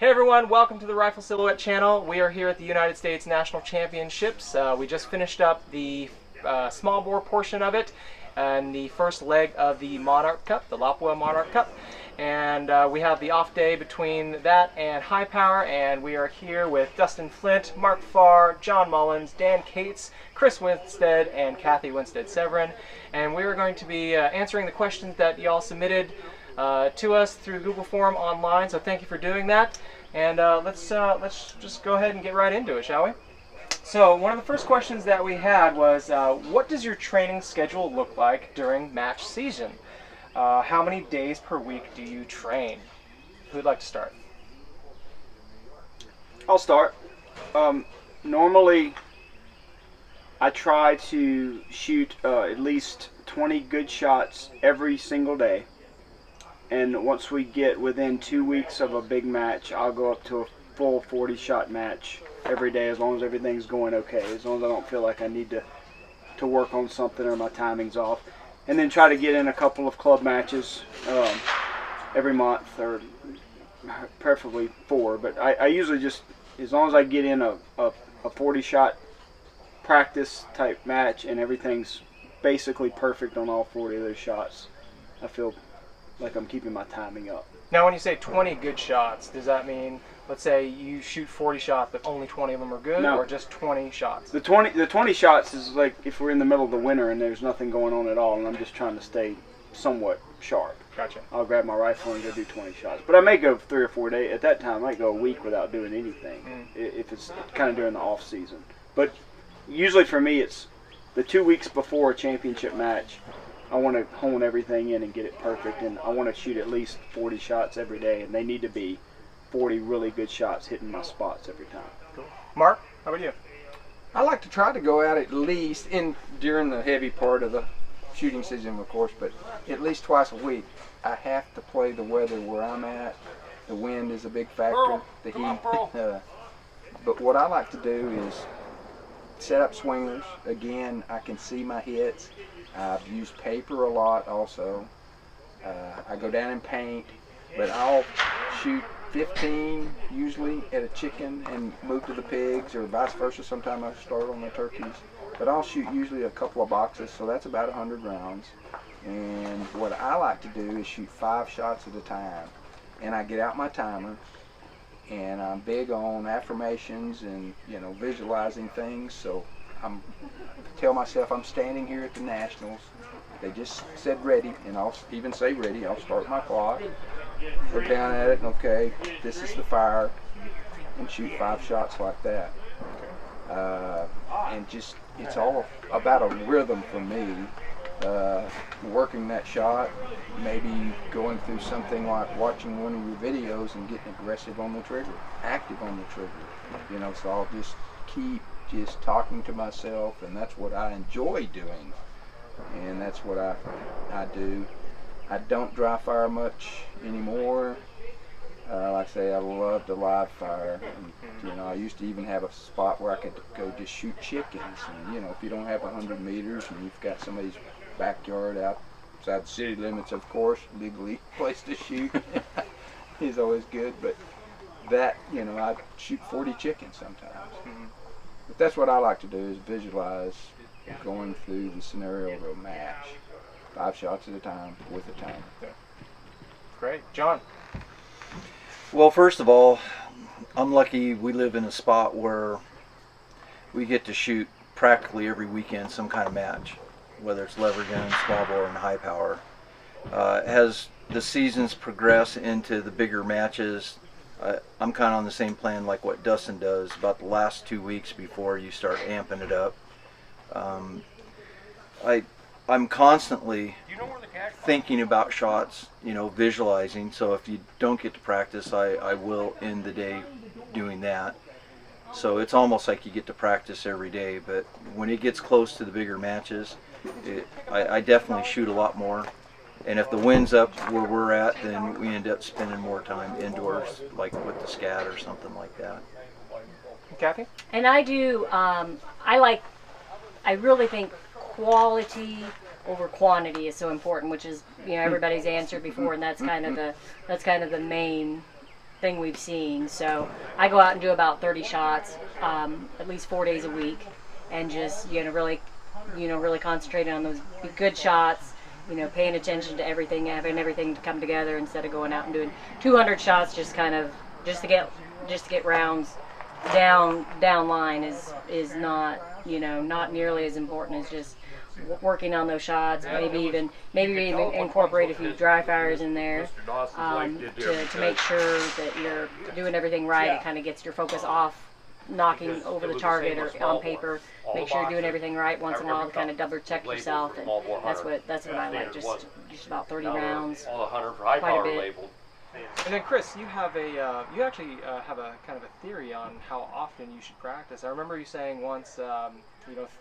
Hey everyone, welcome to the Rifle Silhouette channel. We are here at the United States National Championships. We just finished up the small bore portion of it and the first leg of the Monarch Cup, the Lapua Monarch Cup. And we have the off day between that and high power, and we are here with Dustin Flint, Mark Farr, John Mullins, Dan Cates, Chris Winstead, and Kathy Winstead-Severin. And we are going to be answering the questions that y'all submitted to us through Google Form online, so thank you for doing that. And let's just go ahead and get right into it, shall we? So one of the first questions that we had was, what does your training schedule look like during match season? How many days per week do you train? Who'd like to start? I'll start. Normally, I try to shoot at least 20 good shots every single day. And once we get within 2 weeks of a big match, I'll go up to a full 40-shot match every day, as long as everything's going okay, as long as I don't feel like I need to work on something or my timing's off. And then try to get in a couple of club matches every month, or preferably 4. But I usually just, as long as I get in a 40-shot practice type match and everything's basically perfect on all 40 of those shots, I feel like I'm keeping my timing up. Now when you say 20 good shots, does that mean, let's say you shoot 40 shots but only 20 of them are good, No. or just 20 shots? The 20 shots is like if we're in the middle of the winter and there's nothing going on at all and I'm just trying to stay somewhat sharp. Gotcha. I'll grab my rifle and go do 20 shots. But I may go 3 or 4 days. At that time, I might go a week without doing anything if it's kind of during the off season. But usually for me, it's the 2 weeks before a championship match. I want to hone everything in and get it perfect, and I want to shoot at least 40 shots every day, and they need to be 40 really good shots hitting my spots every time. Cool. Mark, how about you? I like to try to go out at least during the heavy part of the shooting season, of course, but at least twice a week. I have to play the weather where I'm at. The wind is a big factor, the heat. But what I like to do is set up swingers. Again, I can see my hits. I've used paper a lot also. I go down and paint, but I'll shoot 15 usually at a chicken and move to the pigs, or vice versa. Sometimes I start on the turkeys. But I'll shoot usually a couple of boxes, so that's about 100 rounds. And what I like to do is shoot 5 shots at a time. And I get out my timer, and I'm big on affirmations and, visualizing things. So I tell myself I'm standing here at the Nationals. They just said ready, and I'll even say ready. I'll start my clock, look down at it, and okay, this is the fire, and shoot 5 shots like that. And just, it's all about a rhythm for me. Working that shot, maybe going through something like watching one of your videos and getting aggressive on the trigger, active on the trigger. So I'll just keep talking to myself, and that's what I enjoy doing, and that's what I do. I don't dry fire much anymore. Like I say, I love to live fire. And, I used to even have a spot where I could go just shoot chickens. And, if you don't have 100 meters and you've got somebody's backyard outside the city limits, of course, legally place to shoot is always good. But that, I shoot 40 chickens sometimes. But that's what I like to do, is visualize going through the scenario of a match, 5 shots at a time with a timer. Great. John? Well, first of all, I'm lucky we live in a spot where we get to shoot practically every weekend some kind of match, whether it's lever gun, small bore, and high power. As the seasons progress into the bigger matches, I'm kind of on the same plan like what Dustin does, about the last 2 weeks before you start amping it up. I'm constantly thinking about shots, visualizing. So if you don't get to practice, I will end the day doing that. So it's almost like you get to practice every day. But when it gets close to the bigger matches, I definitely shoot a lot more. And if the wind's up where we're at, then we end up spending more time indoors, like with the scat or something like that. Kathy? And I do, I really think quality over quantity is so important, which is everybody's answered before, and that's kind of the main thing we've seen. So I go out and do about 30 shots, at least 4 days a week, and just really concentrating on those good shots. Paying attention to everything, having everything to come together instead of going out and doing 200 shots just to get rounds down line is not not nearly as important as just working on those shots. Maybe even incorporate a few dry fires in there to make sure that you're doing everything right. It kind of gets your focus off knocking over the target or on paper. Make sure you're doing everything right once in a while to kind of double check yourself, and that's what I like. Just about 30 rounds, quite a bit. And then Chris, you have you actually have a kind of a theory on how often you should practice. I remember you saying once,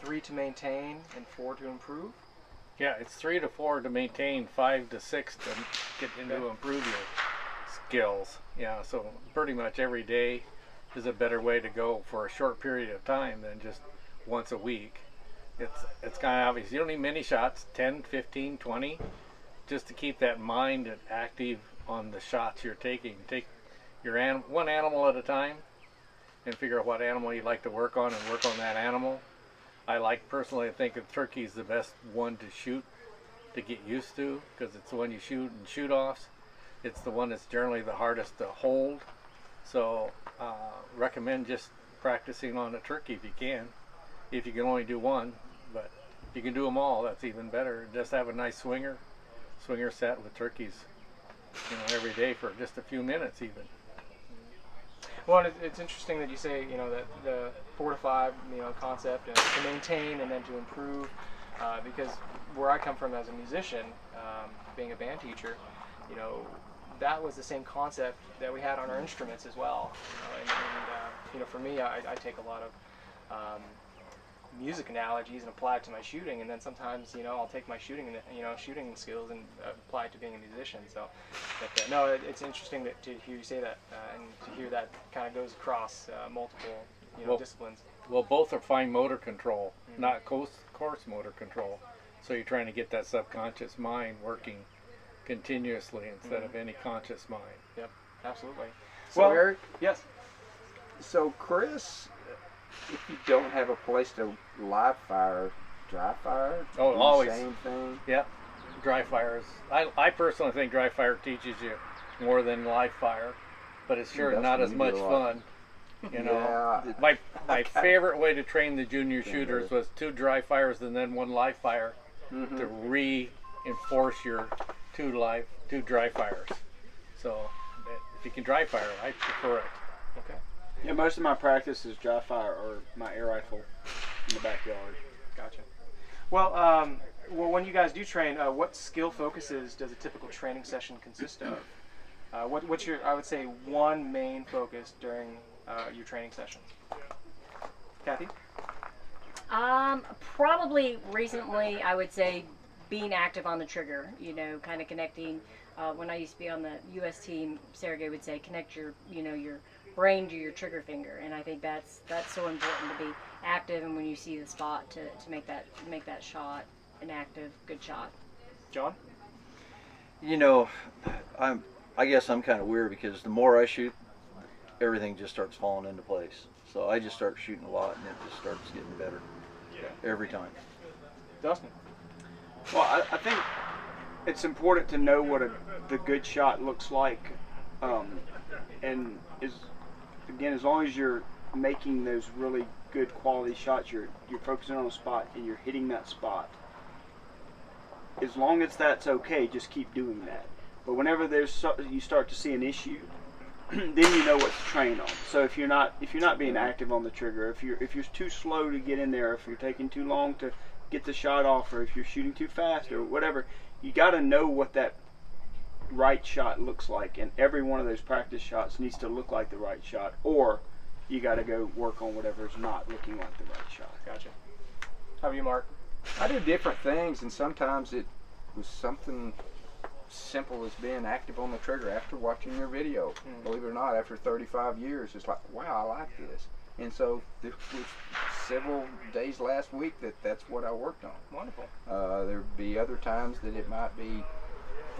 3 to maintain and 4 to improve. Yeah, it's 3 to 4 to maintain, 5 to 6 to get into improve your skills. Yeah, so pretty much every day is a better way to go for a short period of time than just once a week. It's kind of obvious. You don't need many shots, 10, 15, 20, just to keep that mind active on the shots you're taking. Take your one animal at a time and figure out what animal you'd like to work on and work on that animal. I personally think a turkey is the best one to shoot, to get used to, because it's the one you shoot and shoot offs. It's the one that's generally the hardest to hold. So recommend just practicing on a turkey if you can. If you can only do one, but if you can do them all, that's even better. Just have a nice swinger set with turkeys, every day for just a few minutes even. Well, it's interesting that you say, that the 4 to 5, concept, and to maintain and then to improve, because where I come from as a musician, being a band teacher, that was the same concept that we had on our instruments as well. And for me, I take a lot of music analogies and apply it to my shooting, and then sometimes I'll take my shooting and shooting skills and apply it to being a musician. So, no, it's interesting to hear you say that, and to hear that kind of goes across multiple disciplines. Well, both are fine motor control, not coarse motor control. So you're trying to get that subconscious mind working continuously instead of any conscious mind. Yep, absolutely. So Eric, yes. So Chris, if you don't have a place to live fire, dry fire, oh, always same thing. Yep, dry fires. I personally think dry fire teaches you more than live fire, but it's sure not as much fun. Yeah. My favorite way to train the junior shooters was 2 dry fires and then 1 live fire to reinforce your 2 dry fires. So if you can dry fire, I prefer it. Okay. Yeah, most of my practice is dry fire or my air rifle in the backyard. Gotcha. Well, when you guys do train, what skill focuses does a typical training session consist of? What's your, I would say, one main focus during your training sessions? Kathy? Probably recently, I would say being active on the trigger, kind of connecting. When I used to be on the U.S. team, Sergey would say, connect your brain to your trigger finger, and I think that's so important to be active, and when you see the spot to make that shot an active, good shot. John? I guess I'm kind of weird because the more I shoot, everything just starts falling into place. So I just start shooting a lot, and it just starts getting better every time. Dustin? Well, I think it's important to know what the good shot looks like, and as long as you're making those really good quality shots, you're focusing on a spot and you're hitting that spot. As long as that's okay, just keep doing that. But whenever you start to see an issue, then you know what to train on. So if you're not being active on the trigger, if you're too slow to get in there, if you're taking too long to get the shot off, or if you're shooting too fast or whatever, you got to know what that right shot looks like, and every one of those practice shots needs to look like the right shot, or you got to go work on whatever's not looking like the right shot. Gotcha. How about you, Mark? I do different things, and sometimes it was something simple as being active on the trigger after watching your video. Believe it or not, after 35 years, it's like, wow, I like this. And so there was several days last week that's what I worked on. Wonderful. There'd be other times that it might be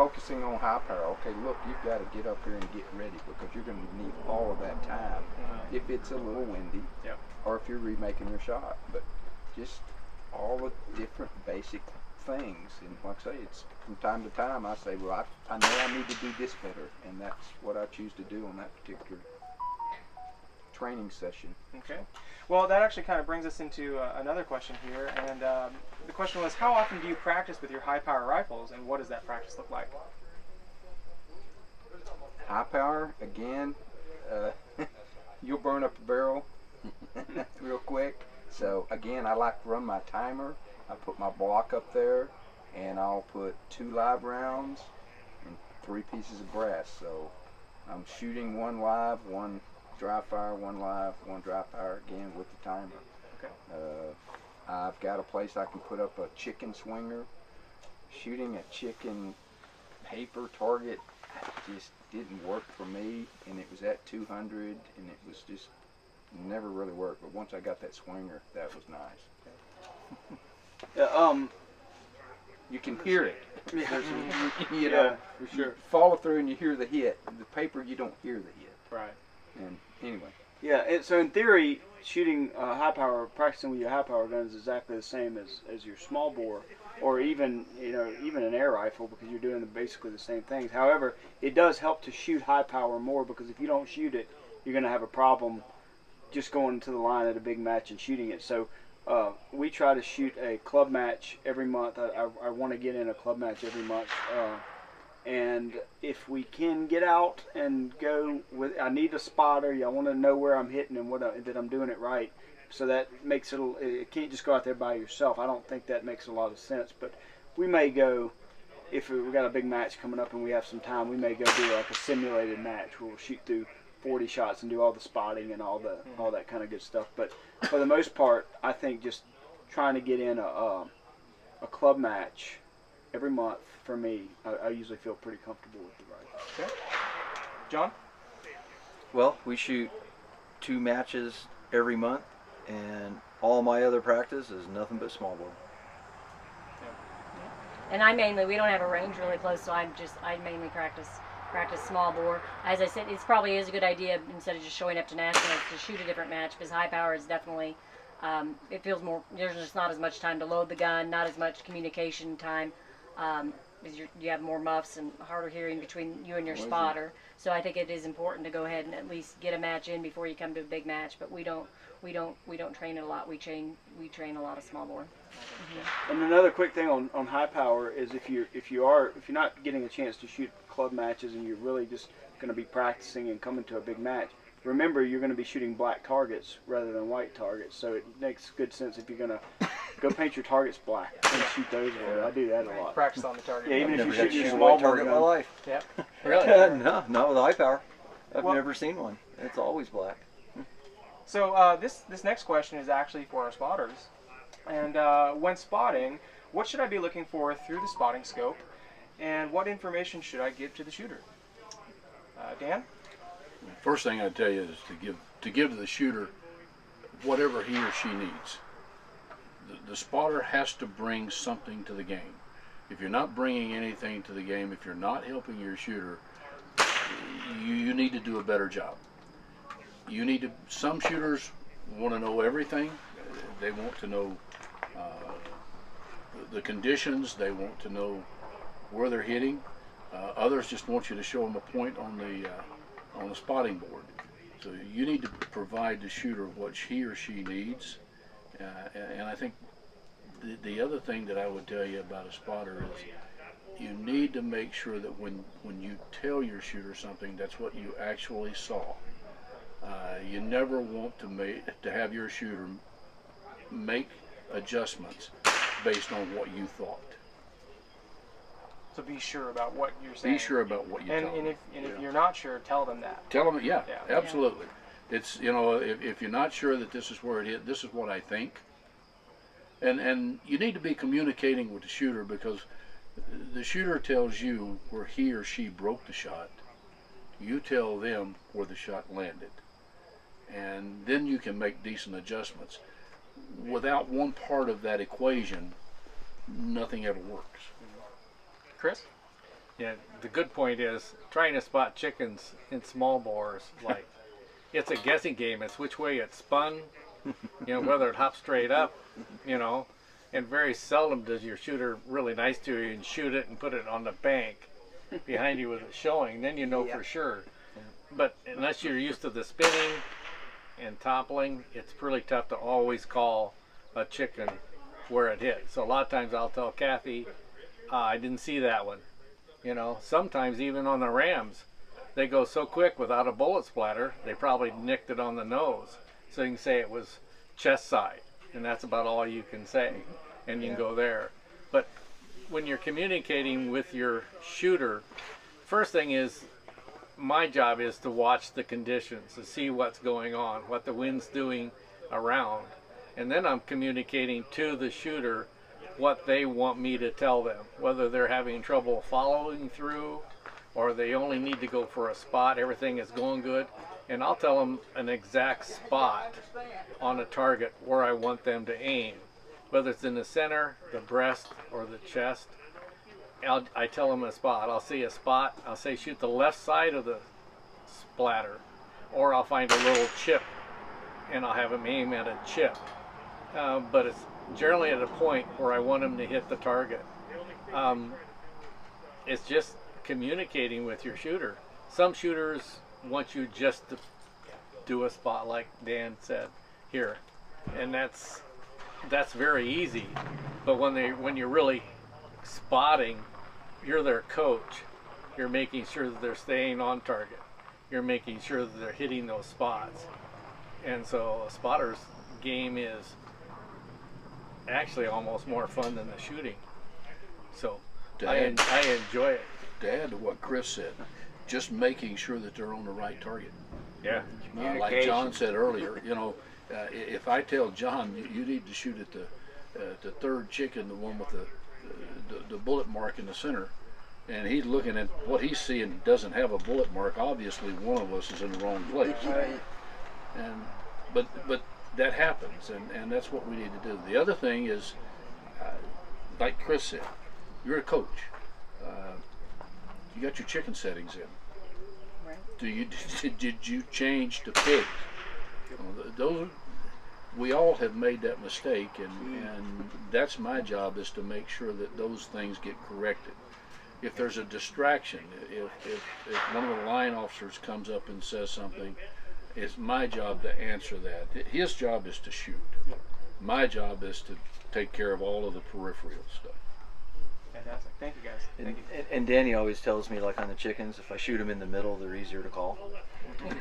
focusing on high power. Okay, look, you've got to get up here and get ready because you're going to need all of that time if it's a little windy Yep. or if you're remaking your shot. But just all the different basic things. And like I say, it's from time to time I say, well, I know I need to do this better, and that's what I choose to do on that particular training session. Okay. Well, that actually kind of brings us into another question here, and the question was, how often do you practice with your high-power rifles, and what does that practice look like? High power, again, you'll burn up a barrel real quick. So again, I like to run my timer. I put my block up there, and I'll put 2 live rounds and 3 pieces of brass. So I'm shooting 1 live, 1 dry fire, 1 live, 1 dry fire, again with the timer. Okay. I've got a place I can put up a chicken swinger. Shooting a chicken paper target just didn't work for me, and it was at 200, and it was just never really worked. But once I got that swinger, that was nice. You can hear it. You know, for sure. you follow through and you hear the hit. The paper, you don't hear the hit. Right. And anyway, Yeah, so in theory, shooting high power, practicing with your high power gun is exactly the same as your small bore, or even even an air rifle, because you're doing basically the same things. However, it does help to shoot high power more, because if you don't shoot it, you're going to have a problem just going to the line at a big match and shooting it. So we try to shoot a club match every month. I want to get in a club match every month. And if we can get out and go with, I need a spotter. I want to know where I'm hitting and that I'm doing it right. So that makes it can't just go out there by yourself. I don't think that makes a lot of sense. But we may go, if we've got a big match coming up and we have some time, we may go do like a simulated match where we'll shoot through 40 shots and do all the spotting and all that kind of good stuff. But for the most part, I think just trying to get in a club match every month, for me, I usually feel pretty comfortable with the rifle. Okay. John? Well, we shoot 2 matches every month, and all my other practice is nothing but small bore. And we don't have a range really close, so I mainly practice small bore. As I said, it probably is a good idea, instead of just showing up to nationals, to shoot a different match, because high power is definitely, it feels more, there's just not as much time to load the gun, not as much communication time, because you have more muffs and harder hearing between you and your spotter. So I think it is important to go ahead and at least get a match in before you come to a big match. But we don't train it a lot. We train a lot of small bore. And another quick thing on high power is if you're not getting a chance to shoot club matches and you're really just going to be practicing and coming to a big match, remember you're going to be shooting black targets rather than white targets. So it makes good sense if you're going to go paint your targets black and shoot those. I do that a lot. Practice on the target. Yeah, even if you shoot your a small white bore target in my gun. life. Yep. Really? No, not with high power. I've Well- never seen one. It's always black. So this next question is actually for our spotters. And when spotting, what should I be looking for through the spotting scope, and what information should I give to the shooter? Dan? First thing I'd tell you is to give to the shooter whatever he or she needs. The spotter has to bring something to the game. If you're not bringing anything to the game, if you're not helping your shooter, you need to do a better job. Some shooters want to know everything. They want to know the conditions. They want to know where they're hitting. Others just want you to show them a point on the spotting board. So you need to provide the shooter what he or she needs. And I think the other thing that I would tell you about a spotter is you need to make sure that when you tell your shooter something, that's what you actually saw. You never want to have your shooter make adjustments based on what you thought. So be sure about what you're saying. Be sure about what you tell them. And if you're not sure, tell them that. Tell them, yeah, Yeah. absolutely. It's, if you're not sure that this is where it is, this is what I think. And you need to be communicating with the shooter, because the shooter tells you where he or she broke the shot. You tell them where the shot landed. And then you can make decent adjustments. Without one part of that equation, nothing ever works. Chris? Yeah, the good point is trying to spot chickens in small bores. Like, it's a guessing game. It's which way it's spun, whether it hops straight up, and very seldom does your shooter really nice to you and shoot it and put it on the bank behind you with it showing. Then you know for sure. But unless you're used to the spinning and toppling, it's pretty tough to always call a chicken where it hit. So a lot of times I'll tell Kathy, I didn't see that one. Sometimes even on the rams, they go so quick without a bullet splatter, they probably nicked it on the nose. So you can say it was chest side, and that's about all you can say, and you can go there. But when you're communicating with your shooter, first thing is, my job is to watch the conditions, to see what's going on, what the wind's doing around. And then I'm communicating to the shooter what they want me to tell them, whether they're having trouble following through or they only need to go for a spot, everything is going good. And I'll tell them an exact spot on a target where I want them to aim, whether it's in the center, the breast, or the chest. I tell them a spot. I'll see a spot. I'll say shoot the left side of the splatter, or I'll find a little chip and I'll have them aim at a chip. But it's generally at a point where I want them to hit the target. It's just communicating with your shooter. Some shooters want you just to do a spot like Dan said here, and that's very easy. But when you're really spotting, you're their coach. You're making sure that they're staying on target. You're making sure that they're hitting those spots. And so a spotter's game is actually almost more fun than the shooting. So I enjoy it. To add to what Chris said, just making sure that they're on the right target. Yeah. Like John said earlier, if I tell John you need to shoot at the third chicken, the one with the bullet mark in the center, and he's looking at what he's seeing doesn't have a bullet mark, obviously one of us is in the wrong place. And but that happens, and that's what we need to do. The other thing is, like Chris said, you're a coach. You got your chicken settings in. Right. Did you change to pigs? Those we all have made that mistake, and that's my job, is to make sure that those things get corrected. If there's a distraction, if one of the line officers comes up and says something, it's my job to answer that. His job is to shoot. My job is to take care of all of the peripheral stuff. Fantastic. Thank you, guys. Thank you. And Danny always tells me, like on the chickens, if I shoot them in the middle, they're easier to call.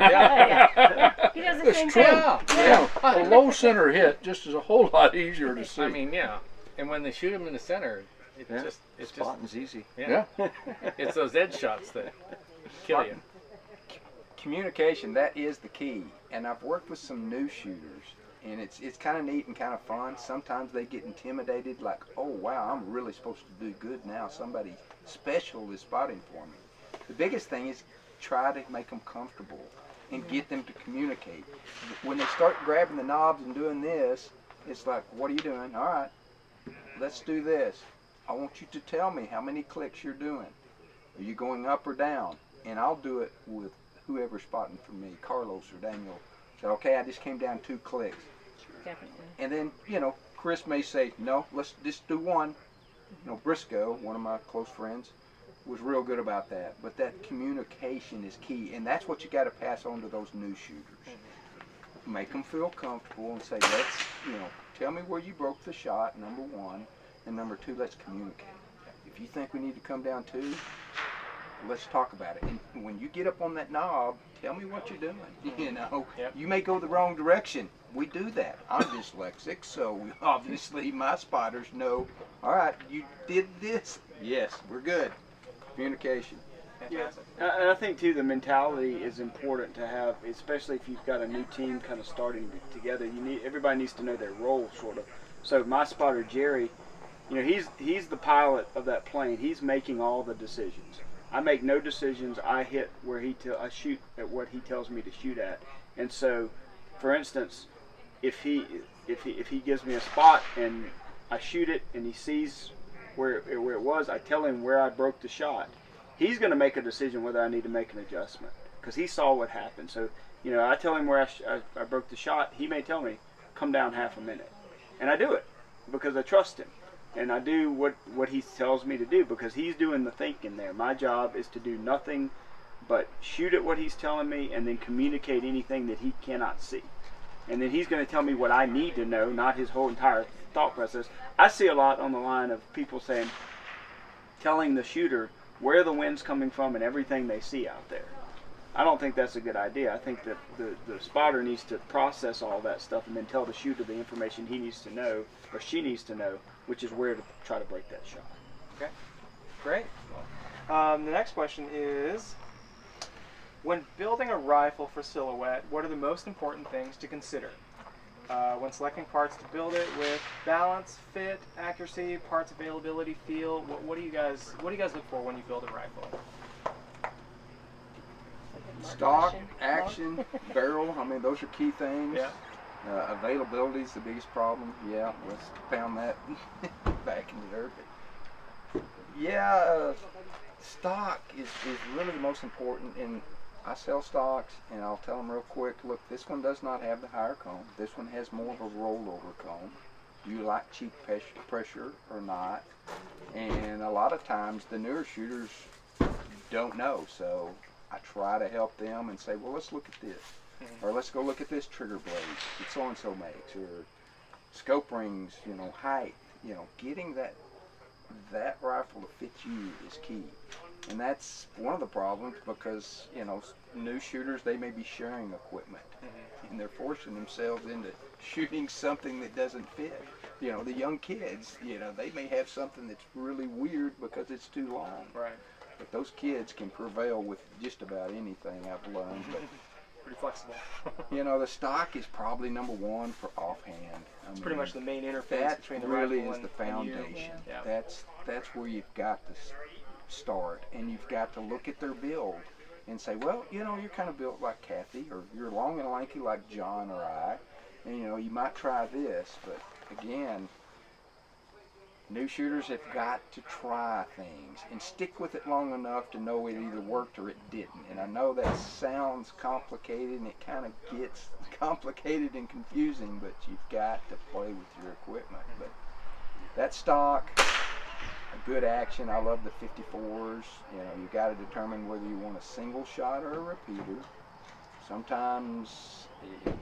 Yeah. He does the same thing. Yeah. A low center hit just is a whole lot easier to see. I mean, yeah. And when they shoot them in the center, it's spotting's easy. Yeah. It's those edge shots that kill you. Communication, that is the key. And I've worked with some new shooters, and it's kind of neat and kind of fun. Sometimes they get intimidated, like, oh wow, I'm really supposed to do good now. Somebody special is spotting for me. The biggest thing is try to make them comfortable and get them to communicate. When they start grabbing the knobs and doing this, it's like, what are you doing? All right, let's do this. I want you to tell me how many clicks you're doing. Are you going up or down? And I'll do it with whoever's spotting for me, Carlos or Daniel. Said, okay, I just came down 2 clicks. Definitely. And then, Chris may say, no, let's just do 1. Briscoe, one of my close friends, was real good about that. But that communication is key, and that's what you got to pass on to those new shooters. Make them feel comfortable and say, let's, tell me where you broke the shot, number 1, and number 2, let's communicate. If you think we need to come down 2, let's talk about it. And when you get up on that knob, tell me what you're doing. You may go the wrong direction. We do that. I'm dyslexic, so obviously my spotters know, all right, you did this. Yes, we're good. Communication. Fantastic. And I think too, the mentality is important to have, especially if you've got a new team kind of starting together. Everybody needs to know their role, sort of. So my spotter Jerry, he's the pilot of that plane. He's making all the decisions. I make no decisions. I hit where I shoot at what he tells me to shoot at. And so, for instance, if he gives me a spot and I shoot it and he sees where it was, I tell him where I broke the shot. he's going to make a decision whether I need to make an adjustment because he saw what happened. So, you know, I tell him where I broke the shot. He may tell me, come down half a minute. And I do it because I trust him. And I do what he tells me to do because he's doing the thinking there. My job is to do nothing but shoot at what he's telling me and then communicate anything that he cannot see. And then he's going to tell me what I need to know, not his whole entire thought process. I see a lot on the line of people telling the shooter where the wind's coming from and everything they see out there. I don't think that's a good idea. I think that the spotter needs to process all that stuff and then tell the shooter the information he needs to know or she needs to know, which is where to try to break that shot. Okay, great. The next question is, when building a rifle for silhouette, what are the most important things to consider? When selecting parts to build it with: balance, fit, accuracy, parts availability, feel. What do you guys look for when you build a rifle? Stock, action, barrel. I mean, those are key things. Yeah. Availability is the biggest problem. Yeah, let's pound that back in the dirt. But yeah, stock is really the most important. And I sell stocks, and I'll tell them real quick, look, this one does not have the higher comb. This one has more of a rollover comb. Do you like cheap pressure or not? And a lot of times the newer shooters don't know, so I try to help them and say, well, let's look at this. Or let's go look at this trigger blade that so-and-so makes, or scope rings, you know, height. You know, getting that rifle to fit you is key. And that's one of the problems because, you know, new shooters, they may be sharing equipment. And they're forcing themselves into shooting something that doesn't fit. You know, the young kids, you know, they may have something that's really weird because it's too long. Right. But those kids can prevail with just about anything, I've learned. But pretty flexible. you know, the stock is probably number one for offhand. It's pretty much the main interface that between the really rifle is and the foundation. you. Yeah. That's where you've got to start, and you've got to look at their build and say, well, you know, you're kind of built like Kathy, or you're long and lanky like John or I, and you know, you might try this. But again, new shooters have got to try things and stick with it long enough to know it either worked or it didn't. And I know that sounds complicated, and it kind of gets complicated and confusing, but you've got to play with your equipment. But that stock, a good action. I love the 54s. You know, you got to determine whether you want a single shot or a repeater. Sometimes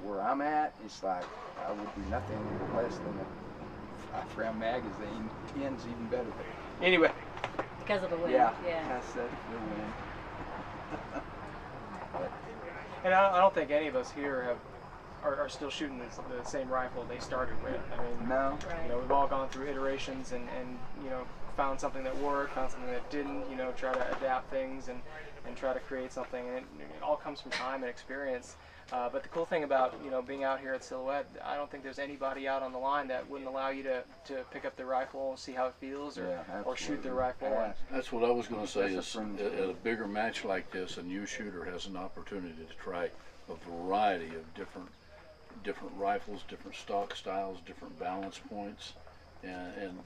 where I'm at, it's like I would be nothing less than a 5-round magazine. 10's even better. But anyway. Because of the wind. Yeah. Yeah. That's the wind. And I don't think any of us here are still shooting the same rifle they started with. I mean, No. Right. you know, we've all gone through iterations and you know, found something that worked, found something that didn't, you know, try to adapt things and try to create something. And it all comes from time and experience. But the cool thing about, you know, being out here at Silhouette, I don't think there's anybody out on the line that wouldn't allow you to pick up the rifle, see how it feels, or shoot the rifle. Yeah. That's what I was going to say. That's Is a friend's at a bigger match like this, a new shooter has an opportunity to try a variety of different rifles, different stock styles, different balance points, and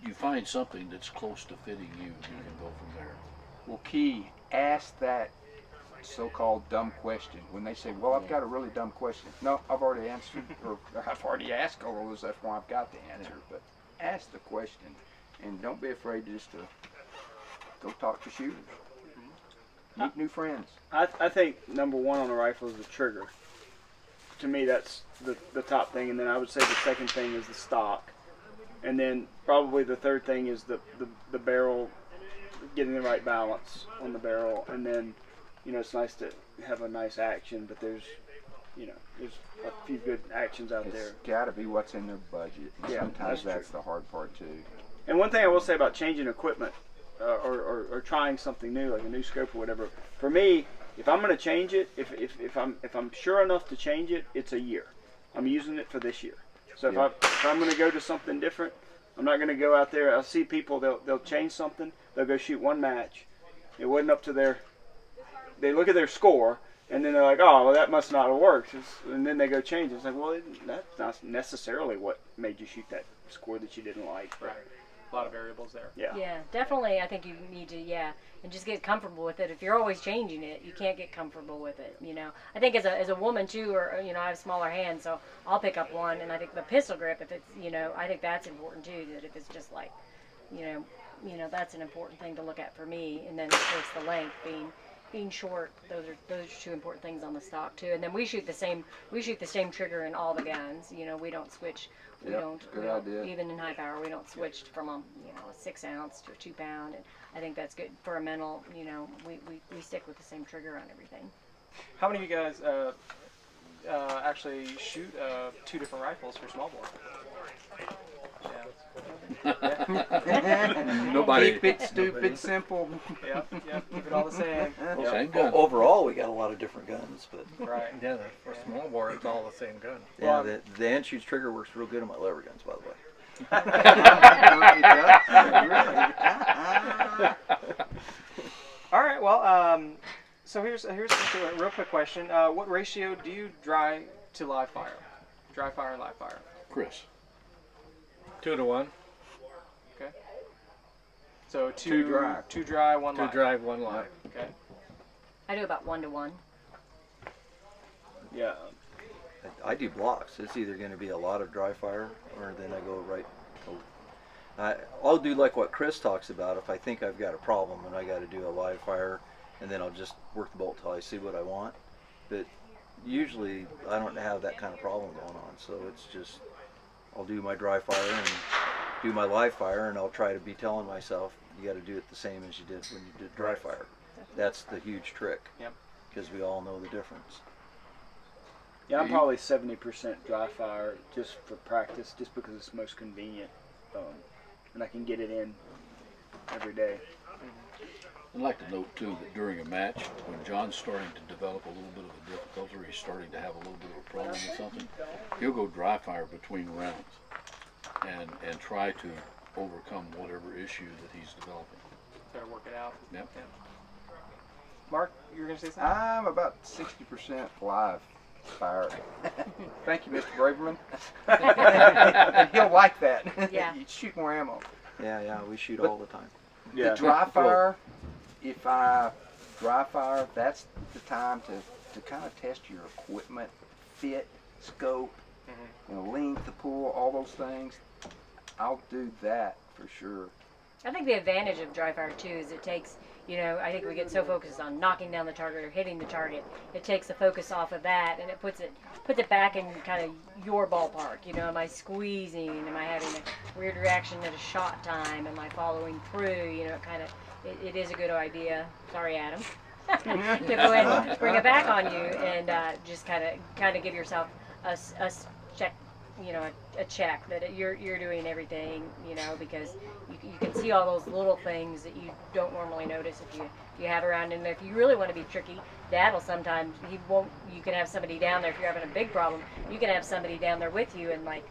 you find something that's close to fitting you. You can go from there. Well, key, ask that so-called dumb question. When they say, well, I've got a really dumb question. No, I've already answered, or I've already asked all those, that's why I've got the answer. But ask the question, and don't be afraid just to go talk to shooters. Meet new friends. I think number one on a rifle is the trigger. To me, that's the top thing, and then I would say the second thing is the stock, and then probably the third thing is the barrel, getting the right balance on the barrel, and then, you know, it's nice to have a nice action, but there's a few good actions out there. It's got to be what's in their budget. And Yeah, sometimes that's the hard part too. And one thing I will say about changing equipment or trying something new, like a new scope or whatever, for me, if I'm going to change it, if I'm sure enough to change it, it's a year. I'm using it for this year. So if I'm going to go to something different, I'm not going to go out there. I'll see people, they'll change something, they'll go shoot one match. It wasn't up to they look at their score, and then they're like, oh, well, that must not have worked. And then they go change it. It's like, well, that's not necessarily what made you shoot that score that you didn't like. Right. variables there. Yeah. Yeah, definitely. I think you need to, and just get comfortable with it. If you're always changing it, you can't get comfortable with it. I think as a woman too, or I have smaller hands, so I'll pick up one. And I think the pistol grip, if it's, I think that's important too. That if it's just like, that's an important thing to look at for me. And then of course the length being short. Those are two important things on the stock too. And then we shoot the same trigger in all the guns. We don't switch. We Yep, don't, good we don't idea. even in high power, we don't switch from a 6 ounce to a 2 pound, and I think that's good for a mental. We stick with the same trigger on everything. How many of you guys actually shoot 2 different rifles for small bore? Nobody. Keep it stupid simple. Yeah, keep it all the same. Same gun. Overall, we got a lot of different guns, but Right. Yeah, for small bore, it's all the same gun. yeah, the Anschutz trigger works real good on my lever guns, by the way. All right. Well, so here's just a real quick question. What ratio do you dry to live fire? Dry fire and live fire. Chris. 2 to 1. Okay. So Two dry. 2 dry, 1 2 live. drive, 1 live. Okay. I do about 1 to 1. Yeah. I do blocks. It's either going to be a lot of dry fire, or then I go right. I'll do like what Chris talks about. If I think I've got a problem and I got to do a live fire, and then I'll just work the bolt till I see what I want. But usually I don't have that kind of problem going on, so it's just I'll do my dry fire and do my live fire, and I'll try to be telling myself you got to do it the same as you did when you did dry fire. That's the huge trick. Yep. Because we all know the difference. Yeah, I'm probably 70% dry fire just for practice, just because it's most convenient, and I can get it in every day. I'd like to note too that during a match, when John's starting to develop a little bit of a difficulty, or he's starting to have a little bit of a problem with something, he'll go dry fire between rounds and try to overcome whatever issue that he's developing. Try to work it out. Yep. Mark, you were gonna say something? I'm about 60% live fire. Thank you, Mr. Braverman. And he'll like that. Yeah. You shoot more ammo. Yeah, we shoot all the time. Yeah. The dry fire, if I dry fire, that's the time to kind of test your equipment, fit, scope, length, the pull, all those things. I'll do that for sure. I think the advantage of dry fire too is it takes, I think we get so focused on knocking down the target or hitting the target, it takes the focus off of that and it puts it back in kind of your ballpark. Am I squeezing? Am I having a weird reaction at a shot time? Am I following through? It is a good idea. Sorry, Adam. To go ahead and bring it back on you and just kind of give yourself a check. A check that you're doing everything, because you can see all those little things that you don't normally notice if you have around. And if you really want to be tricky, Dad'll sometimes, you can have somebody down there, if you're having a big problem, you can have somebody down there with you and like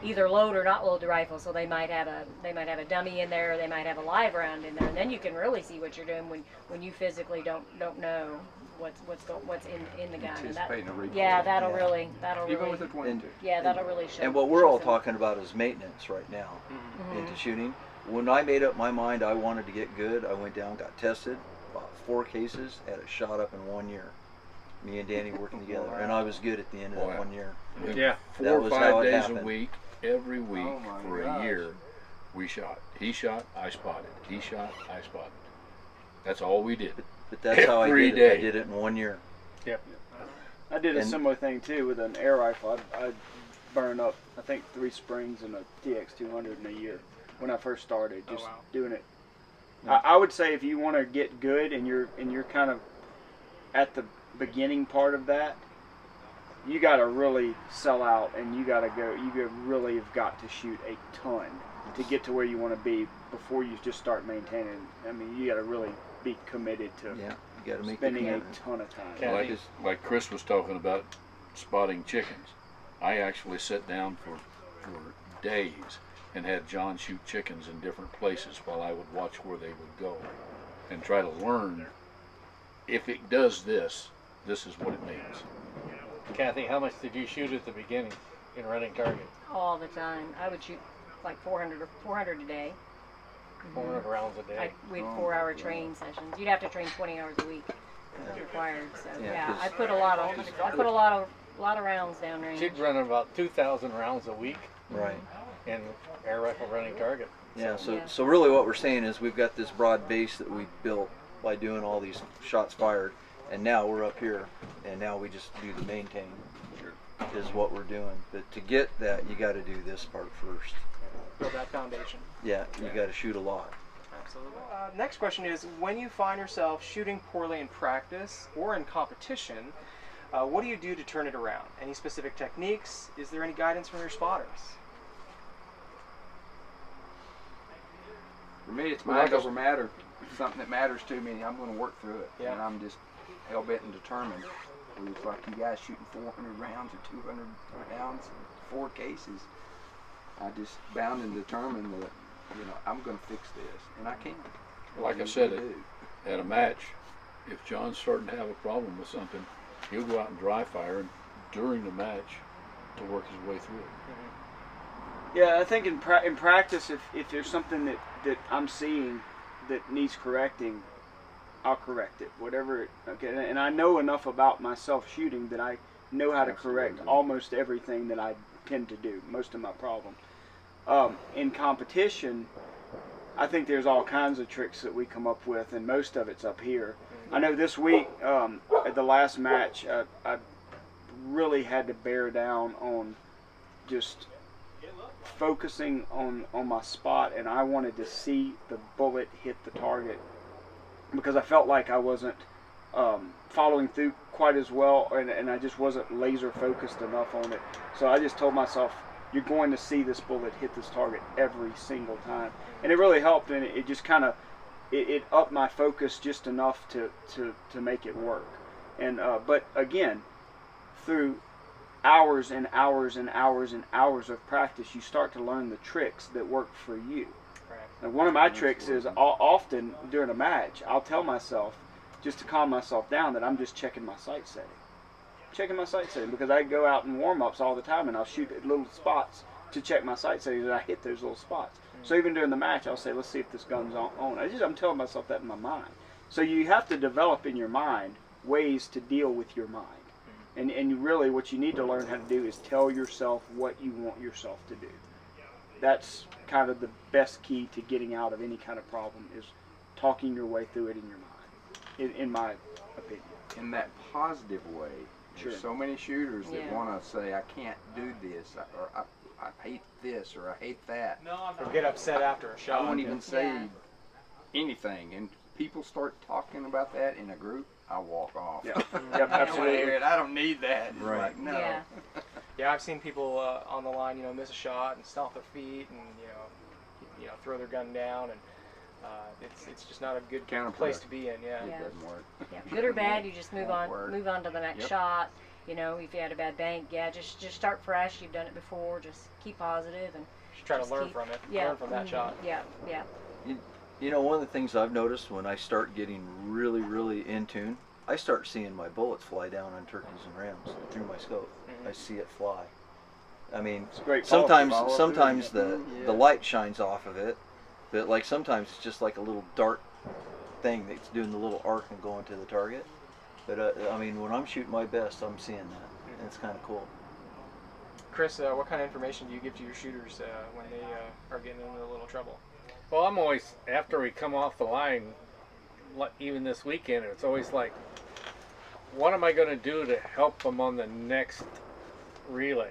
either load or not load the rifle. So they might have a dummy in there, or they might have a live round in there, and then you can really see what you're doing when you physically don't know what's in the gun. Anticipating a recoil. Yeah, that'll Yeah. really Even with a 22. yeah, that'll really show. And what we're all show talking about is maintenance right now into shooting. When I made up my mind I wanted to get good, I went down, got tested, bought 4 cases, had it shot up in 1 year. Me and Danny working together, and I was good at the end of that 1 year. Yeah. 4 That or was 5 how it days happened. a week, every week Oh my for gosh. a year, we shot. He shot, I spotted. He shot, I spotted. That's all we did. But that's how I Every did it. I day. did it in 1 year. Yep. I did a And- similar thing too with an air rifle. I burned up, I think, 3 springs and a TX200 in a year when I first started, Oh, just wow. doing it. I would say if you want to get good and you're kind of at the beginning part of that, you got to really sell out and you got to go. You really have got to shoot a ton to get to where you want to be before you just start maintaining. I mean, you got to really be committed to Yeah, you got to make the spending a commitment. ton of time. Okay. Like Chris was talking about spotting chickens. I actually sat down for days and had John shoot chickens in different places while I would watch where they would go and try to learn, if it does this, this is what it means. Kathy, how much did you shoot at the beginning in running target? all the time. I would shoot like 400 a day. 400 rounds a day. We had 4-hour training sessions. You'd have to train 20 hours a week. That's required. So Yeah, yeah, 'cause- I put a lot of rounds down range. She'd run about 2,000 rounds a week Right. in air rifle running target. Yeah. Yeah. So really, what we're saying is we've got this broad base that we built by doing all these shots fired, and now we're up here, and now we just do the maintain. Is what we're doing. But to get that, you got to do this part first. Build that foundation. Yeah. You got to shoot a lot. Absolutely. Next question is, when you find yourself shooting poorly in practice or in competition, what do you do to turn it around? Any specific techniques? Is there any guidance from your spotters? For me, it's mind over matter. If it's something that matters to me, I'm going to work through it. Yeah. And I'm just hell-bent and determined. It was like you guys shooting 400 rounds or 200 rounds, 4 cases. I just bound and determined that, I'm going to fix this. And I can. Like I said, at a match, if John's starting to have a problem with something, he'll go out and dry fire during the match to work his way through it. Yeah, I think in practice, if there's something that I'm seeing that needs correcting, I'll correct it. Whatever it, okay, and I know enough about myself shooting that I know how to correct almost everything that I tend to do, most of my problem. In competition, I think there's all kinds of tricks that we come up with, and most of it's up here. I know this week, at the last match, I really had to bear down on just focusing on my spot, and I wanted to see the bullet hit the target because I felt like I wasn't following through quite as well, and I just wasn't laser focused enough on it. So I just told myself, you're going to see this bullet hit this target every single time, and it really helped, and it just kind of it upped my focus just enough to make it work. And but again, through hours and hours and hours and hours of practice, you start to learn the tricks that work for you. Right. And one of my tricks is often during a match, I'll tell myself, just to calm myself down, that I'm just checking my sight setting. Checking my sight setting, because I go out in warm-ups all the time and I'll shoot at little spots to check my sight settings, and I hit those little spots. So even during the match, I'll say, let's see if this gun's on. I'm telling myself that in my mind. So you have to develop in your mind ways to deal with your mind. And you really, what you need to learn how to do is tell yourself what you want yourself to do. That's kind of the best key to getting out of any kind of problem, is talking your way through it in your mind, in my opinion. In that positive way. Sure. There's so many shooters that Yeah. want to say, I can't do this, or I hate this, or I hate that. Or get upset after a I shot. won't even say Yeah. anything. And people start talking about that in a group, I walk off. Yep, I don't want to hear absolutely. it. I don't need that. It's Right. like, no. Yeah. Yeah, I've seen people on the line, miss a shot and stomp their feet and throw their gun down, and it's just not a good place to be in. Yeah. It Yeah. doesn't work. Yeah. Good or bad, you just move Won't work. on to the next Yep. shot. If you had a bad bank, just start fresh. You've done it before. Just keep positive and Just try to Just learn keep- from it. yeah. Learn from that shot. Yeah, yeah. One of the things I've noticed when I start getting really, really in tune, I start seeing my bullets fly down on turkeys and rams through my scope. I see it fly. I mean, It's a great sometimes policy. the light shines off of it, but like sometimes it's just like a little dart thing that's doing the little arc and going to the target. But I mean, when I'm shooting my best, I'm seeing that, and it's kind of cool. Chris, what kind of information do you give to your shooters when they are getting into a little trouble? Well, I'm always, after we come off the line, even this weekend, it's always like, what am I going to do to help them on the next relay?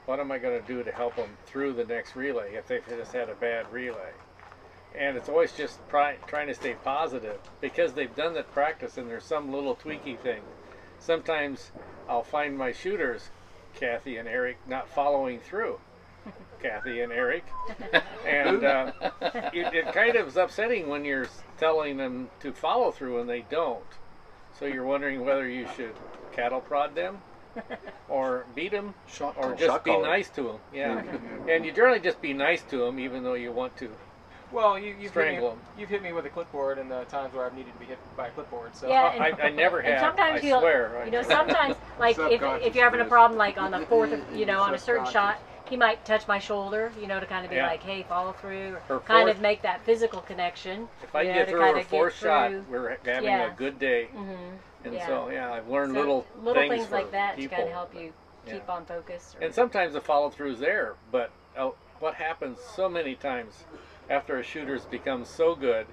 What am I going to do to help them through the next relay if they've just had a bad relay? And it's always just trying to stay positive, because they've done that practice and there's some little tweaky thing. Sometimes I'll find my shooters, Kathy and Eric, not following through. Kathy and Eric. And it kind of is upsetting when you're telling them to follow through and they don't. So you're wondering whether you should cattle prod them or beat them or just Shot be caller. nice to them. Yeah. And you generally just be nice to them even though you want to. Well, you've Strangle 'em. You've hit me with a clipboard in the times where I've needed to be hit by a clipboard. So Yeah, and- I never And have, sometimes I swear. sometimes like if you're having a problem like on the fourth, on a certain Subconscious. shot, he might touch my shoulder, you know, to kind of be Yeah. like, hey, follow through, or Her kind fourth- of make that physical connection. If I you know, get to through kinda her fourth shot, through. we're having Yeah. a good day. Mhm. And Yeah. so, yeah, I've learned So, little things for like that people. to kind of help you keep Yeah. on focus. Or, And sometimes the follow through's there, but what happens so many times after a shooter's become so good,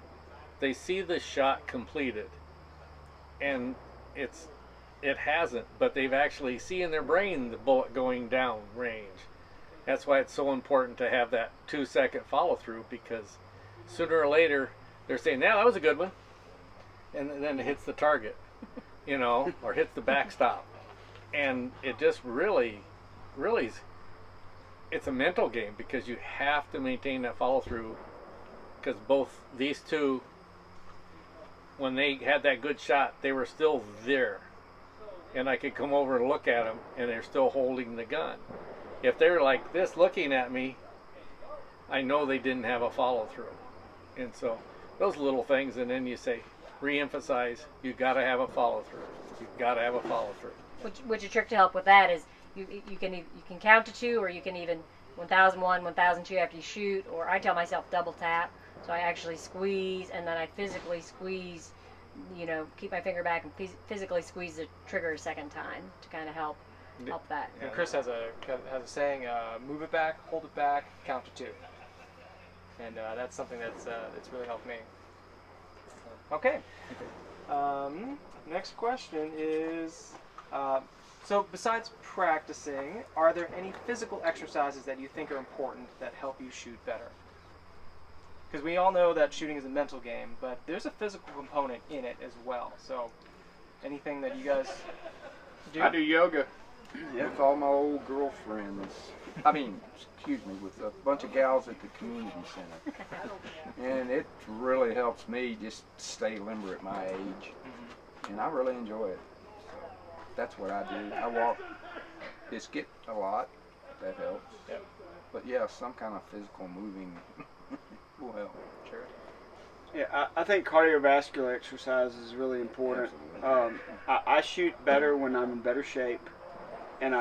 they see the shot completed, and it hasn't, but they've actually see in their brain the bullet going down range. That's why it's so important to have that 2-second follow through, because sooner or later they're saying, "Yeah, that was a good one," and then it hits the target, you know, or hits the backstop, and it just really it's a mental game, because you have to maintain that follow through, because both these two, when they had that good shot, they were still there, and I could come over and look at them and they're still holding the gun. If they're like this looking at me, I know they didn't have a follow through. And so those little things, and then you say, re-emphasize, you got to have a follow through. You got to have a follow through. which a trick to help with that is you can count to 2, or you can even 1001, 1002 after you shoot, or I tell myself double tap. So I actually squeeze, and then I physically squeeze, you know, keep my finger back and physically squeeze the trigger a second time to kind of help that. And Chris has a saying: move it back, hold it back, count to 2. And that's something that's really helped me. Okay. Next question is: so besides practicing, are there any physical exercises that you think are important that help you shoot better? Because we all know that shooting is a mental game, but there's a physical component in it as well. So, anything that you guys do? I do yoga. With all my old girlfriends. I mean, excuse me, with a bunch of gals at the community center. And it really helps me just stay limber at my age. And I really enjoy it. So that's what I do. I walk biscuit a lot. That helps. Yep. But yeah, some kind of physical moving will help. Sure. Yeah, I think cardiovascular exercise is really important. Absolutely. I shoot better when I'm in better shape, and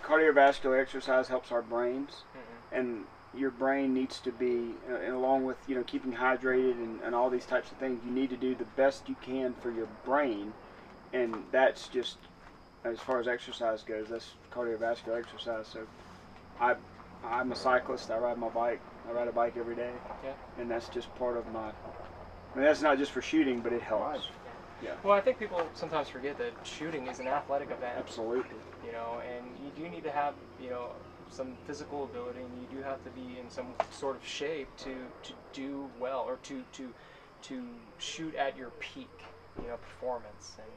cardiovascular exercise helps our brains, and your brain needs to be, and along with keeping hydrated and all these types of things, you need to do the best you can for your brain, and that's just as far as exercise goes. That's cardiovascular exercise. So I'm a cyclist. I ride my bike. I ride a bike every day. Yeah. And that's just part of my. I mean, that's not just for shooting, but it helps. Yeah. Well, I think people sometimes forget that shooting is an athletic event. Absolutely. And you do need to have, some physical ability, and you do have to be in some sort of shape to do well, or to shoot at your peak, performance. And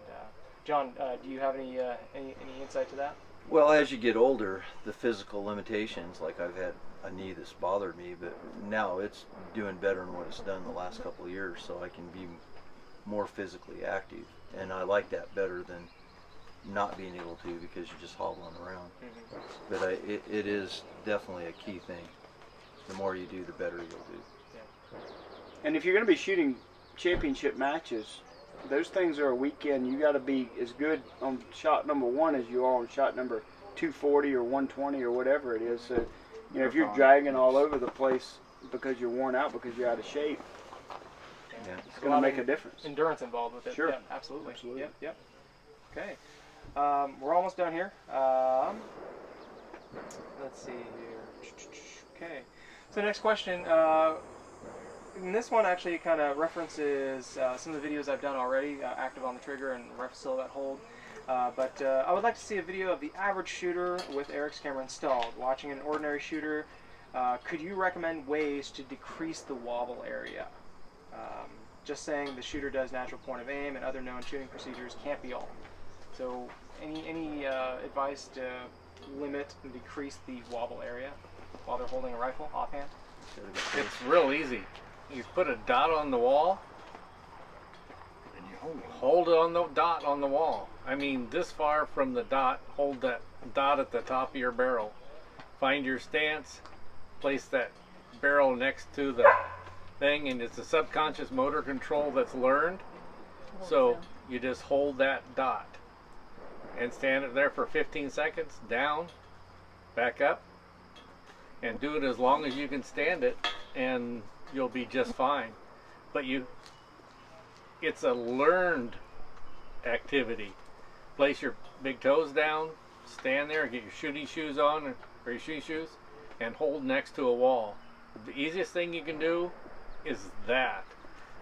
John, do you have any insight to that? Well, as you get older, the physical limitations, like I've had a knee that's bothered me, but now it's doing better than what it's done the last couple of years, so I can be more physically active, and I like that better than not being able to, because you're just hobbling around. But it is definitely a key thing. The more you do, the better you'll do. Yeah. And if you're going to be shooting championship matches, those things are a weekend. You got to be as good on shot number 1 as you are on shot number 240 or 120 or whatever it is. So, if you're dragging all over the place because you're worn out, because you're out of shape, Yeah. it's going to make a difference. Endurance involved with it. Sure. Yeah, absolutely. Absolutely. Yep. Okay. We're almost done here. Let's see here. Okay. So next question. And this one actually kind of references some of the videos I've done already, active on the trigger and rifle silhouette hold. But I would like to see a video of the average shooter with Eric's camera installed. Watching an ordinary shooter, could you recommend ways to decrease the wobble area? Just saying the shooter does natural point of aim and other known shooting procedures can't be all. So any advice to limit and decrease the wobble area while they're holding a rifle offhand? It's real easy. You put a dot on the wall, and you hold it on the dot on the wall. I mean, this far from the dot, hold that dot at the top of your barrel. Find your stance, place that barrel next to the thing, and it's a subconscious motor control that's learned. So you just hold that dot and stand it there for 15 seconds, down, back up, and do it as long as you can stand it, and you'll be just fine. But it's a learned activity. Place your big toes down, stand there, get your shooting shoes on, or your shooting shoes, and hold next to a wall. The easiest thing you can do is that.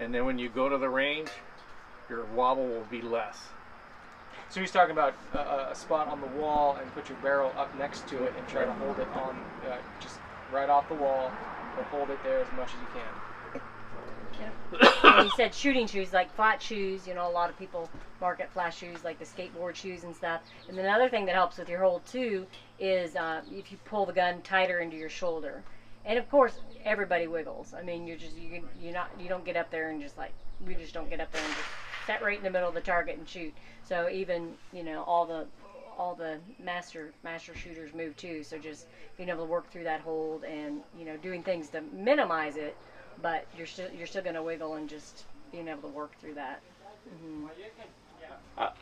And then when you go to the range, your wobble will be less. So he's talking about a spot on the wall and put your barrel up next to it and try to hold it on just right off the wall, but hold it there as much as you can. And he said shooting shoes, like flat shoes. You know, a lot of people market flat shoes, like the skateboard shoes and stuff. And another thing that helps with your hold too is if you pull the gun tighter into your shoulder. And of course, everybody wiggles. I mean, you don't get up there and just like, we just don't get up there and just set right in the middle of the target and shoot. So even, you know, all the master shooters move too. So just being able to work through that hold and, you know, doing things to minimize it, but you're still going to wiggle and just being able to work through that. Mm-hmm.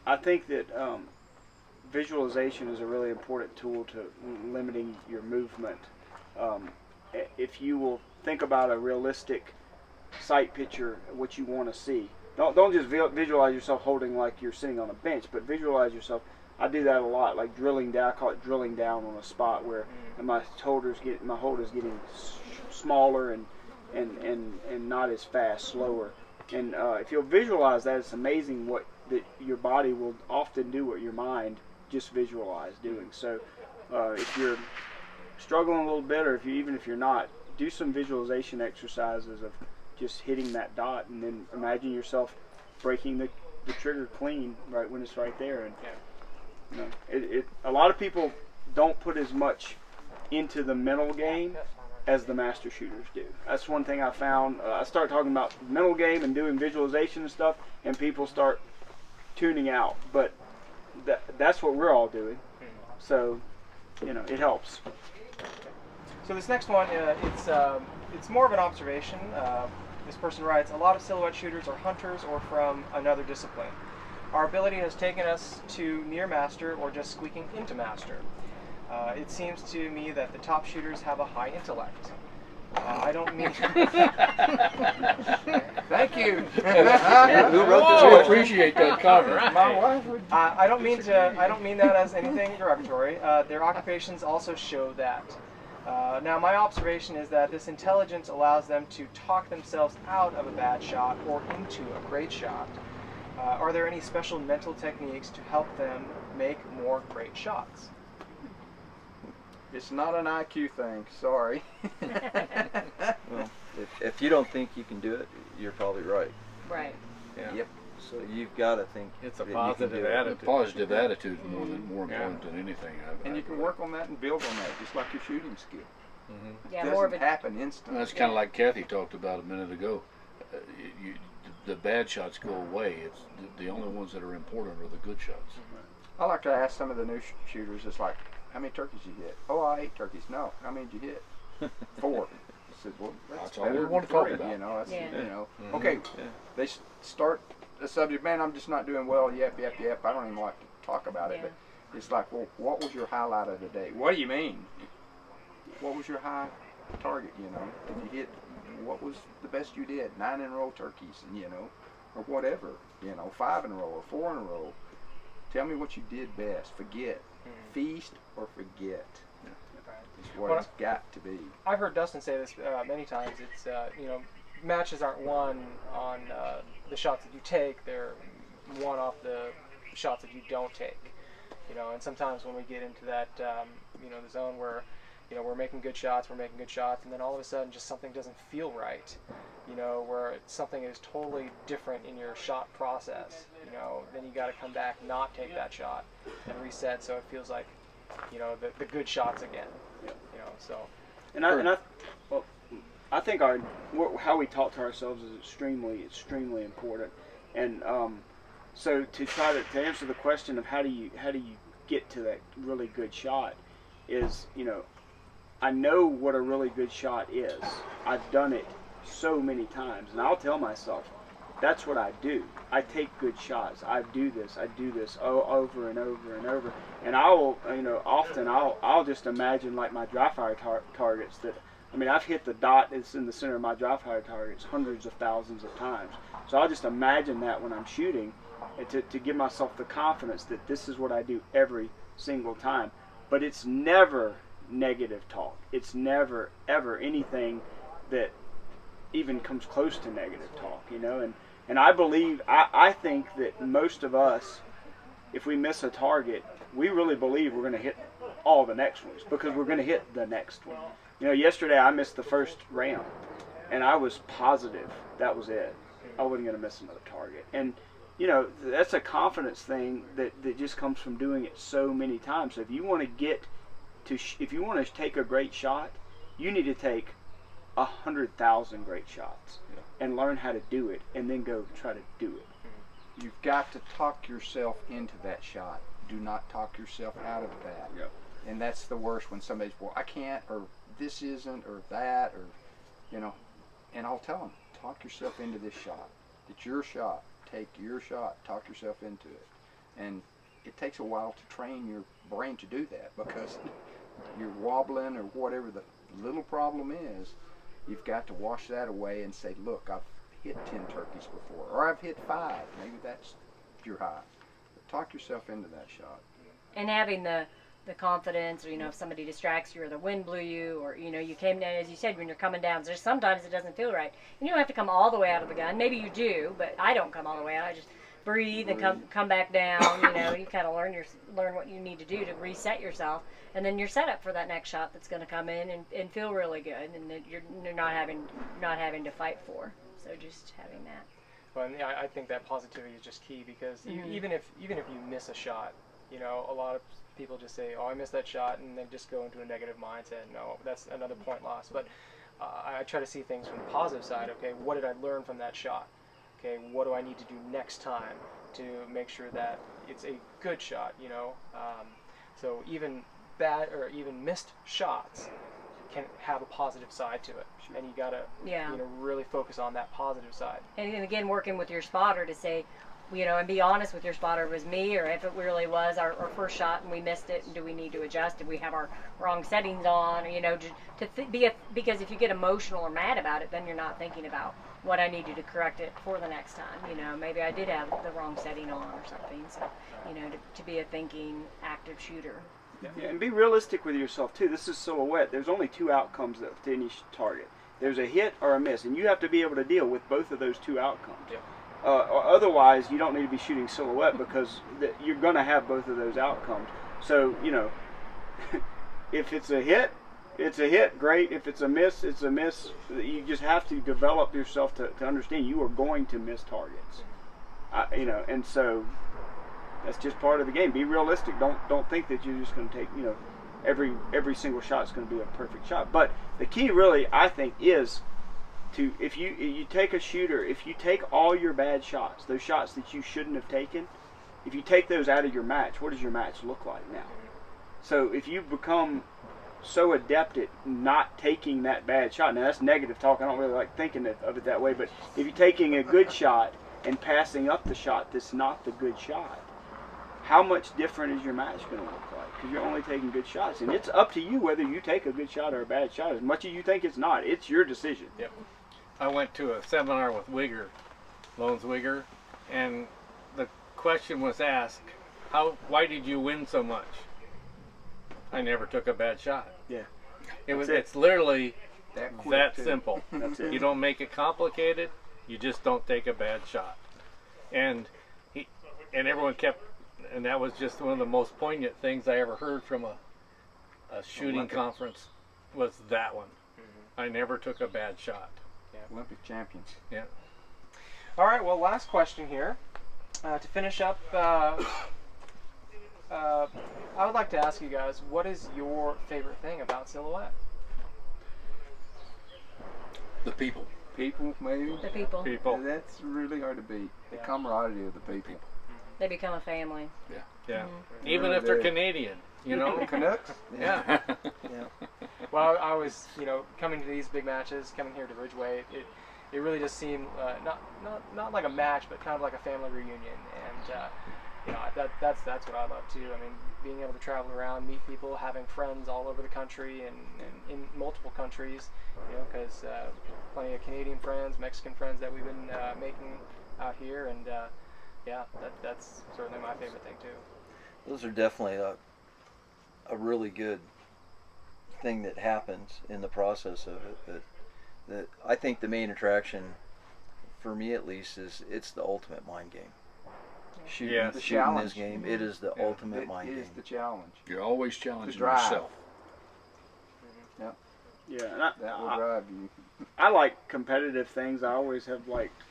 I think that visualization is a really important tool to limiting your movement. If you will think about a realistic sight picture, what you want to see. Don't just visualize yourself holding like you're sitting on a bench, but visualize yourself. I do that a lot, like drilling down. I call it drilling down on a spot where my hold is getting smaller and not as fast, slower. And if you'll visualize that, it's amazing that your body will often do what your mind just visualized doing. So if you're struggling a little bit, or even if you're not, do some visualization exercises of just hitting that dot, and then imagine yourself breaking the trigger clean right when it's right there. And you know, a lot of people don't put as much into the mental game as the master shooters do. That's one thing I found. I start talking about mental game and doing visualization and stuff, and people start tuning out. But that's what we're all doing. So, you know, it helps. So this next one, it's more of an observation. This person writes, a lot of silhouette shooters are hunters or from another discipline. Our ability has taken us to near master or just squeaking into master. It seems to me that the top shooters have a high intellect. I don't mean... Thank you. Who wrote this? We appreciate that comment. My wife would. I don't mean that as anything derogatory. Their occupations also show that. Now, my observation is that this intelligence allows them to talk themselves out of a bad shot or into a great shot. Are there any special mental techniques to help them make more great shots? It's not an IQ thing. Sorry. Well, if you don't think you can do it, you're probably right. Right. Yeah. Yep. So you've got to think It's a that you can positive do it. attitude. The positive attitude is more important than anything. And you can work on that and build on that, just like your shooting skill. Yeah, It more of doesn't a happen instantly. That's kind of like Kathy talked about a minute ago. The bad shots go away. It's the only ones that are important are the good shots. I like to ask some of the new shooters, it's like, how many turkeys you hit? Oh, I ate turkeys. No. How many did you hit? 4. I said, well, that's all we better than want to talk 3, about. you know. That's, Yeah. you know. Okay, they start the subject, man, I'm just not doing well. Yep. I don't even like to talk about it, Yeah. but it's like, well, what was your highlight of the day? What do you mean? What was your high target, you know? Did you hit, what was the best you did? 9 in a row turkeys, and, you know, or whatever, you know, 5 in a row or 4 in a row. Tell me what you did best. Forget. Feast or forget. It's what it's got to be. I've heard Dustin say this many times. It's you know, matches aren't won on the shots that you take; they're won off the shots that you don't take. You know, and sometimes when we get into that you know, the zone where, you know, we're making good shots, and then all of a sudden just something doesn't feel right. You know, where something is totally different in your shot process. You know, then you got to come back, not take that shot, and reset, so it feels like, you know, the good shots again. You know, so. I think how we talk to ourselves is extremely important. And so to try to answer the question of how do you get to that really good shot is, you know, I know what a really good shot is. I've done it so many times, and I'll tell myself, That's what I do. I take good shots. I do this over and over and over. And I will, often I'll just imagine like my dry fire targets that, I've hit the dot that's in the center of my dry fire targets hundreds of thousands of times. So I'll just imagine that when I'm shooting, and to give myself the confidence that this is what I do every single time. But it's never negative talk. It's never, ever anything that even comes close to negative talk, And I think that most of us, if we miss a target, we really believe we're going to hit all the next ones because we're going to hit the next one. Yesterday I missed the first round, and I was positive that was it. I wasn't going to miss another target. And, that's a confidence thing that just comes from doing it so many times. So if you want to take a great shot, you need to take 100,000 great shots and learn how to do it, and then go try to do it. You've got to talk yourself into that shot. Do not talk yourself out of that. Yep. And that's the worst, when somebody's, well, I can't, or this isn't, or that, or, and I'll tell them, talk yourself into this shot. It's your shot. Take your shot. Talk yourself into it. And it takes a while to train your brain to do that, because you're wobbling or whatever the little problem is. You've got to wash that away and say, look, I've hit 10 turkeys before, or I've hit 5. Maybe that's your high. But talk yourself into that shot. And having the confidence, or if somebody distracts you, or the wind blew you, or you came down, as you said, when you're coming down, there's sometimes it doesn't feel right, and you don't have to come all the way out of the gun. Maybe you do, but I don't come all the way out. I just breathe and come back down. You kind of learn what you need to do to reset yourself, and then you're set up for that next shot that's going to come in and feel really good, and that you're not having to fight for. So just having that. Well, and I think that positivity is just key, because even if you miss a shot, a lot of people just say, "Oh, I missed that shot," and then just go into a negative mindset. No, that's another point lost. But I try to see things from the positive side. Okay, what did I learn from that shot? Okay, what do I need to do next time to make sure that it's a good shot? So even bad or even missed shots can have a positive side to it, and you gotta really focus on that positive side. And again, working with your spotter to say, and be honest with your spotter, if it was me, or if it really was our first shot and we missed it, and do we need to adjust? Did we have our wrong settings on? Or, because if you get emotional or mad about it, then you're not thinking about what I need to correct it for the next time. Maybe I did have the wrong setting on or something. So, to be a thinking, active shooter. Yeah, and be realistic with yourself too. This is silhouette. There's only 2 outcomes to any target. There's a hit or a miss, and you have to be able to deal with both of those 2 outcomes. Yep. Otherwise, you don't need to be shooting silhouette, because you're going to have both of those outcomes. So, if it's a hit, it's a hit, great. If it's a miss, it's a miss. You just have to develop yourself to understand you are going to miss targets. And so that's just part of the game. Be realistic. Don't think that you're just going to take, every single shot is going to be a perfect shot. But the key really, I think, is if you take a shooter, if you take all your bad shots, those shots that you shouldn't have taken, if you take those out of your match, what does your match look like now? So if you become so adept at not taking that bad shot, now that's negative talk, I don't really like thinking of it that way, but if you're taking a good shot and passing up the shot that's not the good shot, how much different is your match going to look like? Because you're only taking good shots, and it's up to you whether you take a good shot or a bad shot. As much as you think it's not, it's your decision. Yep. I went to a seminar with Wigger, Loans Wigger, and the question was asked, why did you win so much? I never took a bad shot. Yeah. It's literally that simple. That's it. You don't make it complicated, you just don't take a bad shot. And everyone kept, and that was just one of the most poignant things I ever heard from a shooting Olympics. conference, was that one. I never took a bad shot. Olympic champions. Yeah. All right. Well, last question here. To finish up, I would like to ask you guys, what is your favorite thing about Silhouette? The people. People, maybe. The people. People. That's really hard to beat. The Yeah. camaraderie of the people. They become a family. Yeah. Mm-hmm. Even if they're Canadian, Canucks? Yeah. Well, I was, coming to these big matches, coming here to Ridgeway, it really just seemed not like a match, but kind of like a family reunion. And you know, that's what I love too. I mean, being able to travel around, meet people, having friends all over the country and in multiple countries. You know, because plenty of Canadian friends, Mexican friends that we've been making out here, and yeah, that's certainly my favorite thing too. Those are definitely a really good thing that happens in the process of it. That I think the main attraction, for me at least, is it's the ultimate mind game. Shooting, Yes. The shooting challenge. this game, it is the ultimate mind It is game. the challenge. You're always challenging drive. yourself. Yeah, and That will drive you. I like competitive things. I always have liked.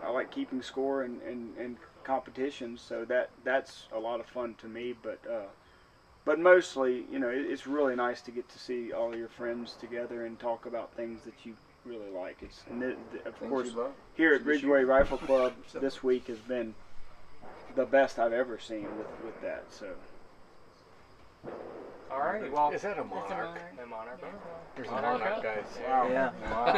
I like keeping score and competitions, so that's a lot of fun to me. But mostly, you know, it's really nice to get to see all of your friends together and talk about things that you really like. It's of Things course you love. here at Should be Ridgeway shooting. Rifle Club this week has been the best I've ever seen with that. So All right, well, Is that a monarch? a monarch. There's a monarch, guys. Wow. Yeah. Wow.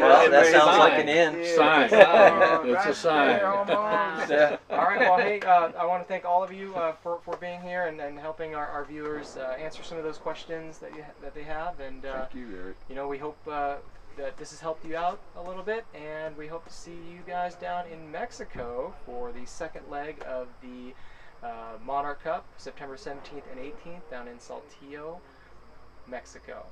Well, that sounds like an Yeah. end. Sign. Oh, It's a right sign. there almost. Yeah. All right, well, hey, I want to thank all of you for being here and helping our viewers answer some of those questions that they have. And Thank you, Eric. you know, we hope that this has helped you out a little bit, and we hope to see you guys down in Mexico for the second leg of the Monarch Cup, September 17th and 18th, down in Saltillo, Mexico.